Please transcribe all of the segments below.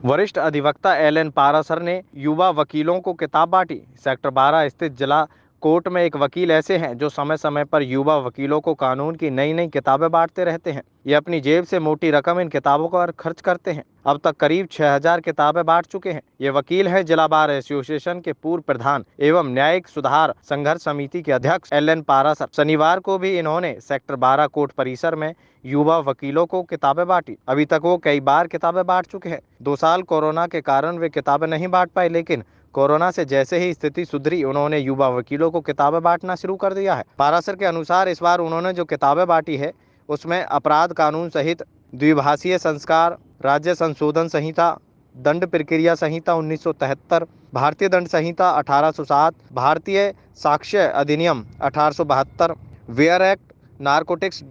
वरिष्ठ अधिवक्ता एल.एन. पारासर ने युवा वकीलों को किताब बांटी। सेक्टर 12 स्थित जिला कोर्ट में एक वकील ऐसे हैं जो समय समय पर युवा वकीलों को कानून की नई नई किताबें बांटते रहते हैं। ये अपनी जेब से मोटी रकम इन किताबों पर खर्च करते हैं। अब तक करीब 6000 किताबें बांट चुके हैं। ये वकील हैं जिला बार एसोसिएशन के पूर्व प्रधान एवं न्यायिक सुधार संघर्ष समिति के अध्यक्ष एल.एन. पारासर। शनिवार को भी इन्होंने सेक्टर 12 कोर्ट परिसर में युवा वकीलों को किताबें बांटी। अभी तक वो कई बार किताबें बांट चुके हैं। 2 साल कोरोना के कारण वे किताबें नहीं बांट पाए, लेकिन कोरोना से जैसे ही स्थिति सुधरी, उन्होंने युवा वकीलों को किताबें बांटना शुरू कर दिया है। पारासर के अनुसार इस बार उन्होंने जो किताबें बांटी है उसमें अपराध कानून सहित द्विभाषीय संस्कार, राज्य संशोधन संहिता, दंड प्रक्रिया संहिता 1973, भारतीय दंड संहिता 1807, भारतीय साक्ष्य अधिनियम 1872, वेयर एक्ट, नारकोटिक्स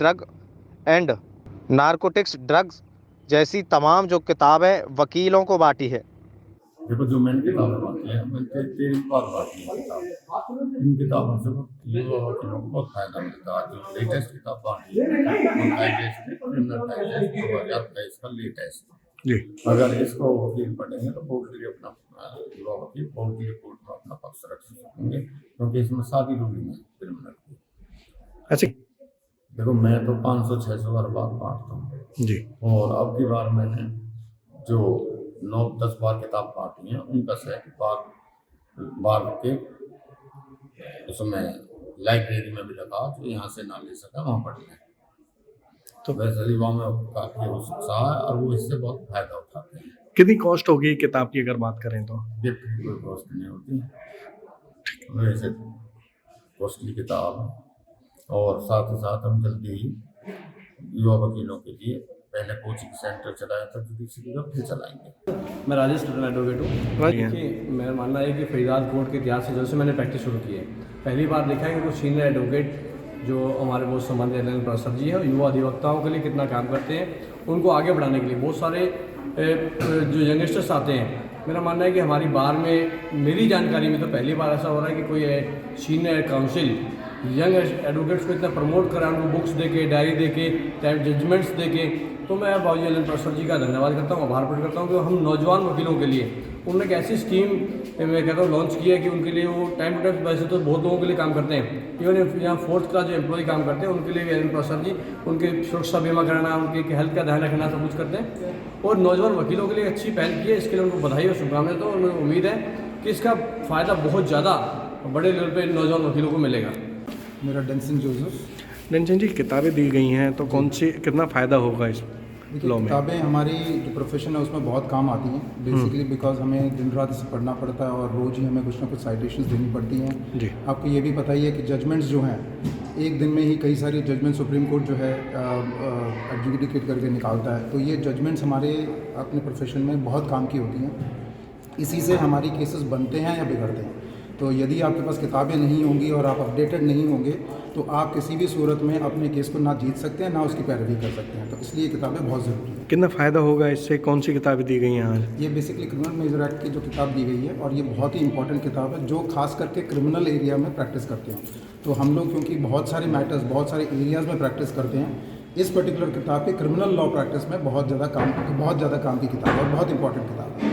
ड्रग्स जैसी तमाम जो किताबें वकीलों को बांटी है। देखो, जो मैंने किताबें बांटी है, मैंने 3 बार बांटी है किताब। इन किताबों से युवा वकीलों को बहुत फायदा मिलता है। जो लेटेस्ट किताब बांटी है, क्रिमिनल डाइजेस्ट 2023 का लेटेस्ट जी, अगर इसको वकील पढ़ेंगे तो बोल्डली अपना युवा वकील बोल्डली कोर्ट में अपना पक्ष रख सकेंगे, क्योंकि इसमें सारी रूलिंग है क्रिमिनल की। अच्छा, देखो, मैं तो 500-600 बार बांटता हूँ जी, और अब की बार मैंने जो 9-10 बार किताब बांटी हैं उनका सेट बार के उसमें लाइब्रेरी में भी लगा, जो यहाँ से ना ले सका वहाँ पढ़ लें। तो वैसे युवाओं में काफ़ी उत्साह है और वो इससे बहुत फायदा उठाते हैं। कितनी कॉस्ट होगी किताब की अगर बात करें तो? गिफ्ट कोई कॉस्ट नहीं होती, वैसे कॉस्टली किताब है। और साथ ही साथ हम जल्दी ही युवा वकीलों के लिए पहले कोचिंग सेंटर चलाया था जुडिशरी का, फिर चलाएंगे। मैं राजेश टंडन एडवोकेट हूँ। देखिए, मेरा मानना है कि फरीदाबाद कोर्ट के इतिहास से जब से मैंने प्रैक्टिस शुरू की है, पहली बार देखा है कि कुछ सीनियर एडवोकेट जो हमारे बहुत सम्मानित एल.एन. पारासर जी है, युवा अधिवक्ताओं के लिए कितना काम करते हैं, उनको आगे बढ़ाने के लिए बहुत सारे जो यंगस्टर्स आते हैं। मेरा मानना है कि हमारी बार में, मेरी जानकारी में तो पहली बार ऐसा हो रहा है कि कोई सीनियर काउंसिल यंग एडवोकेट्स को इतना प्रमोट करा, उनको बुक्स देके, डायरी देके, टाइम जजमेंट्स देके। तो मैं बाबूजी एल.एन. पारासर जी का धन्यवाद करता हूँ, आभार प्रकट करता हूँ कि हम नौजवान वकीलों के लिए उन्होंने एक ऐसी स्कीम मैं कहता हूँ लॉन्च की है कि उनके लिए वो टाइम टू टाइम, वैसे तो बहुत लोगों के लिए काम करते हैं, इवन यहाँ फोर्थ क्लास जो एम्प्लॉय काम करते हैं उनके लिए भी एल.एन. पारासर जी उनके सुरक्षा बीमा कराना, उनके हेल्थ का ध्यान रखना, सब कुछ करते हैं। और नौजवान वकीलों के लिए अच्छी पहल की है, इसके लिए उनको बधाई और शुभकामनाएं। तो उन्हें उम्मीद है कि इसका फ़ायदा बहुत ज़्यादा बड़े लेवल पर नौजवान वकीलों को मिलेगा। मेरा डेंसन जोसेफ। डेंसन जी, किताबें दी गई हैं तो कौन सी, कितना फ़ायदा होगा इस लॉ में? किताबें हमारी जो प्रोफेशन है उसमें बहुत काम आती हैं बेसिकली, बिकॉज हमें दिन रात इसे पढ़ना पड़ता है और रोज़ ही हमें कुछ ना कुछ साइटेशंस देनी पड़ती हैं जी। आपको ये भी पता ही है कि जजमेंट्स जो हैं, एक दिन में ही कई सारी जजमेंट सुप्रीम कोर्ट जो है एडजुडिकेट करके निकालता है। तो ये जजमेंट्स हमारे अपने प्रोफेशन में बहुत काम की होती हैं। इसी से हमारी केसेस बनते हैं या बिगड़ते हैं। तो यदि आपके पास किताबें नहीं होंगी और आप अपडेटेड नहीं होंगे तो आप किसी भी सूरत में अपने केस को ना जीत सकते हैं, ना उसकी पैरवी कर सकते हैं। तो इसलिए किताबें बहुत ज़रूरी हैं। कितना फ़ायदा होगा इससे? कौन सी किताबें दी गई हैं आज? ये बेसिकली क्रिमिनल मेजर एक्ट की जो किताब दी गई है, और ये बहुत ही इंपॉर्टेंट किताब है जो खास करके क्रिमिनल एरिया में प्रैक्टिस करते हैं। तो हम लोग क्योंकि बहुत सारे मैटर्स, बहुत सारे एरियाज़ में प्रैक्टिस करते हैं, इस पर्टिकुलर किताब पे क्रिमिनल लॉ प्रैक्टिस में बहुत ज़्यादा काम की किताब है और बहुत इंपॉर्टेंट किताब है।